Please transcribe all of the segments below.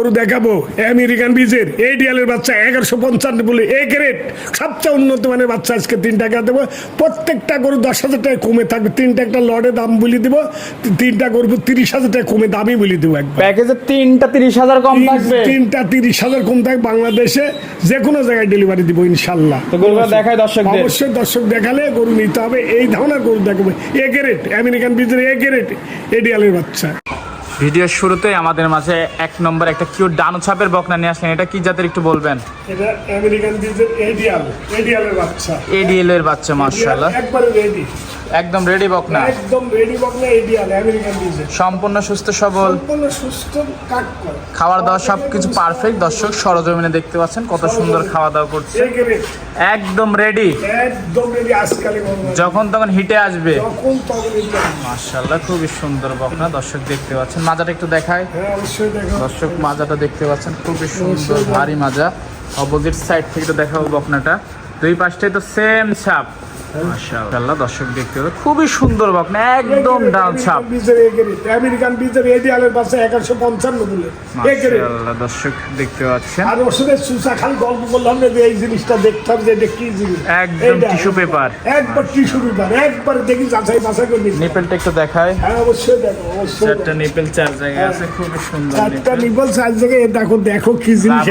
গরু দেখাবো আমেরিকান বীজের এডিএলের বাচ্চা 1155 বলে এ গ্রেড সবচেয়ে উন্নত মানের বাচ্চা আজকে 3 টাকা দেবো। প্রত্যেকটা গরু 10,000 টাকা কমে থাকবে। 3টা একটা লড়ে দাম বলে দিব। 3টা গরু 30,000 টাকা কমে দামই বলে দিব। একবার প্যাকেজে 3টা 30,000 কম থাকবে। 3টা 30,000 কম থাকবে। বাংলাদেশে যে কোনো জায়গায় ডেলিভারি দিব ইনশাল্লাহ। তো গরুটা দেখায় দর্শকদের। অবশ্যই দর্শক দেখালে গরু নিতে হবে। এই ধরনের গরু দেখাবো এ গ্রেড আমেরিকান বীজের এ গ্রেড এডিএলের বাচ্চা। ভিডিওর শুরুতেই আমাদের মাঝে 1 নম্বর একটা কিউট ডানো ছাপের বকনা নিয়ে আসলেন। এটা কি জাতের একটু বলবেন? এটা আমেরিকান বীজের এডিএলের বাচ্চা। এডিএল এর বাচ্চা মাশাআল্লাহ। একবারে রেডি। একদম রেডি বকনা। একদম রেডি বকনা এডিএল আমেরিকান বীজের। সম্পূর্ণ সুস্থ সবল। সম্পূর্ণ সুস্থ কাট করে। খাবার দাওয়া সবকিছু পারফেক্ট। দর্শক সরজমিনে দেখতে পাচ্ছেন কত সুন্দর খাওয়া দাওয়া করছে। একদম রেডি। একদম রেডি আজকাল যখন তখন হিটে আসবে। যখন তখন মাশাআল্লাহ খুবই সুন্দর বকনা। দর্শক দেখতে পাচ্ছেন। মাজাটা একটু দেখায়। হ্যাঁ অবশ্যই দেখো। দর্শক মাজাটা দেখতে পাচ্ছেন খুবই সুন্দর ভারী মাজা। অপোজিট সাইড থেকে তো দেখাবো বকনাটা। দুই পাশটাই তো সেম ছাপ। মাশাআল্লাহ দর্শক দেখতে পাচ্ছেন খুবই সুন্দর বকনা একদম ডান ছাপ। আমেরিকান বীজের এডিএলের বাচ্চা 1155 বলে। মাশাআল্লাহ দর্শক দেখতে পাচ্ছেন। আর ওষুধের সুসা খালি গল্প করলাম যে এই জিনিসটা দেখতে হবে যে এটা কি জিনিস। একদম টিস্যু পেপার। একবার টিস্যু পেপার একবার দেখি যাচাই বাছাই করে নিই। নিপেলটা একটু দেখায়। হ্যাঁ অবশ্যই দেখো অবশ্যই। চারটা নিপেল 4 জায়গায় আছে খুবই সুন্দর। চারটা নিপল 4 জায়গায় দেখো দেখো কি জিনিস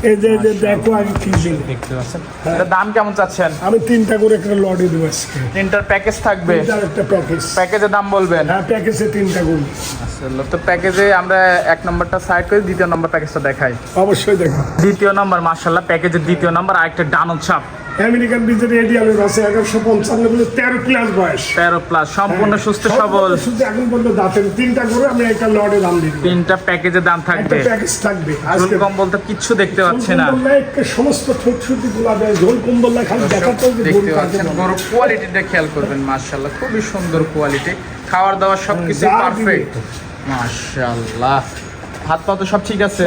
এই যে দেখো আগে কি জিনিস দেখতে পাচ্ছেন। এটা দাম কেমন চাচ্ছেন? আমি 3টা করে একটা লটে দেব আজকে। 3টার প্যাকেজ থাকবে। 3টার একটা প্যাকেজ। প্যাকেজের দাম বলবেন? হ্যাঁ প্যাকেজে 3টা গরু। মাশাআল্লাহ। তো প্যাকেজে আমরা 1 নম্বরটা সাইড করে দ্বিতীয় নম্বর প্যাকেজটা দেখাই। অবশ্যই দেখো। দ্বিতীয় নম্বর মাশাআল্লাহ প্যাকেজের দ্বিতীয় নম্বর আরেকটা ডানো ছাপ। আমেরিকান বীজের এডিএলের আছে 1155 বলে 13 প্লাস বয়স। 13 প্লাস সম্পূর্ণ সুস্থ সবল। শুধু এখন পর্যন্ত দাঁতের 3টা করে আমি একটা লটে দাম দিই। 3টা প্যাকেজের দাম থাকবে। একটা প্যাকেজ থাকবে। ঝোল কম্বল তো কিচ্ছু দেখতে পাচ্ছি না। সমস্ত ছোট গুলা দেয় ঝোল কম্বল খালি দেখাতে হবে। দেখতে পাচ্ছেন বড় কোয়ালিটিটা খেয়াল করবেন। মাশাআল্লাহ খুবই সুন্দর কোয়ালিটি। খাবার দাওয়া সবকিছু পারফেক্ট। মাশাআল্লাহ। হাত পা তো সব ঠিক আছে।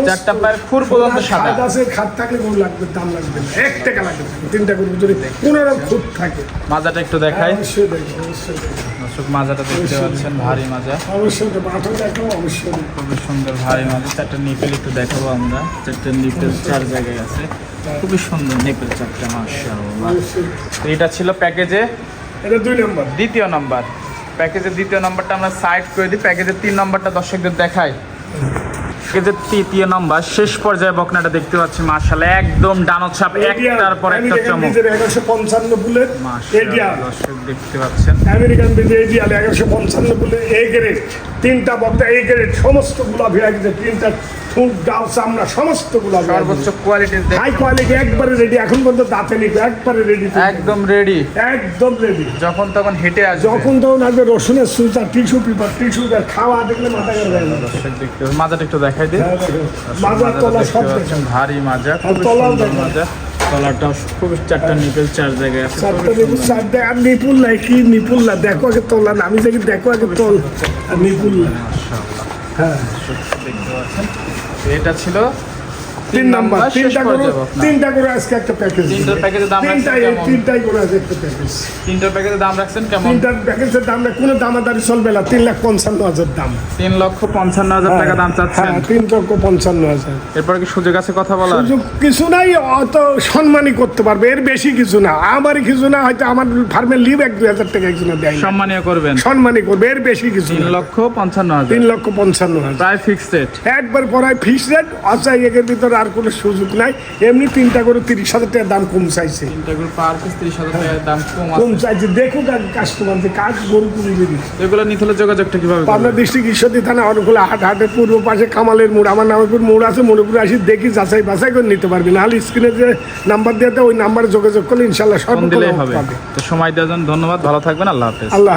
চারটা পায়ের খুর পর্যন্ত সাদা আছে। খাট থাকলে গরু লাগবে দাম লাগবে না 1 টাকা লাগবে। 3টা গরু যদি 15 ফুট থাকে। মাজাটা একটু দেখাই। অবশ্যই দেখো অবশ্যই। দর্শক মাজাটা দেখতে পাচ্ছেন ভারী মাজা। অবশ্যই মাথা দেখো অবশ্যই। খুবই সুন্দর ভারী মাজা। চারটা নিপেল একটু দেখাবো আমরা। চারটা নিপেল 4 জায়গায় আছে। খুবই সুন্দর নিপেল চারটা মাশাআল্লাহ। এটা ছিল প্যাকেজে। এটা 2 নম্বর। দ্বিতীয় নাম্বার। প্যাকেজের দ্বিতীয় নাম্বারটা আমরা সাইড করে দিই। প্যাকেজের 3 নাম্বারটা দর্শকদের দেখাই। প্যাকেজের তৃতীয় নাম্বার শেষ পর্যায়ে বকনাটা দেখতে পাচ্ছি মাশাআল্লাহ একদম ডানো ছাপ একটার পর একটা চমক। 1155 বুলেট এডিএল দর্শক দেখতে পাচ্ছেন। আমেরিকান বীজ এডিএল 1155 বুলেট এ গ্রেড। 3টা বকনা এ গ্রেড সমস্ত গুলা ভিআইপি। 3টা ফুট ডাল চামড়া সমস্ত গুলা সর্বোচ্চ কোয়ালিটির হাই কোয়ালিটি একবারে রেডি। এখন পর্যন্ত দাঁতে নিবে একবারে রেডি। একদম রেডি। একদম রেডি। যখন তখন হেঁটে আসবে। যখন তখন আসবে। রসুনের সুচা টিস্যু পেপার টিস্যু খাওয়া দেখলে মাথা গেল। দর্শক দেখতে মাজাটা একটু দেখাই দিই। মাজার তলা সব দেখেন। ভারী মাজা খুব সুন্দর মাজা। তলাটা খুব 4টা নিপেল 4 জায়গায় আছে। 4টা নিপুল 4টা আর নিপুল নাই কি নিপুল না দেখো আগে তোলা না আমি দেখি দেখো আগে তোল আর নিপুল না। মাশাআল্লাহ। হ্যাঁ দেখতে পাচ্ছেন। এটা ছিল 3 নাম্বার। 3টা করে আজকে একটা প্যাকেজ। 3টার প্যাকেজের দাম রাখছেন কেমন? 3টাই করে আজকে একটা প্যাকেজ। 3টার প্যাকেজের দাম রাখছেন কেমন? 3টার প্যাকেজের দাম না কোনো দামাদারি চলবে না। 3,55,000 দাম। 3,55,000 টাকা দাম চাচ্ছেন। 3,55,000। এরপর কি সুযোগ আছে কথা বলার? সুযোগ কিছু নাই। অত সম্মানই করতে পারবে এর বেশি কিছু না। আমার কিছু না হয়তো আমার ফার্মের লিভ 1-2,000 টাকা একজনে দেয়। সম্মানীয় করবেন। সম্মানই করবে এর বেশি কিছু 3,55,000। 3,55,000 প্রায় ফিক্সড রেট। একবার পড়ায় ফিক্স রেট। অচাই এর ভিতরে আর কোনো সুযোগ নাই। এমনি 3টা করে 30,000 টাকা দাম কম চাইছে। 3টা করে পার পিস 30,000 টাকা দাম কম চাইছে। দেখুক আর কাস্টমার যে কাজ গরু কুড়ি দিবি। এগুলো নিতে হলে যোগাযোগটা কিভাবে করবেন? পাবনা ডিস্ট্রিক্ট ঈশ্বরদী থানা অনুকূলে হাটের পূর্ব পাশে কামালের মোড়। আমার নামের মোড় আছে। মোড়ে আসি দেখি যাচাই বাছাই করে নিতে পারবি। নাহলে স্ক্রিনে যে নাম্বার দেওয়া ওই নাম্বারে যোগাযোগ করলে ইনশাল্লাহ সব দিলেই হবে। তো সময় দেওয়ার জন্য ধন্যবাদ। ভালো থাকবেন। আল্লাহ হাফেজ। আল্লাহ।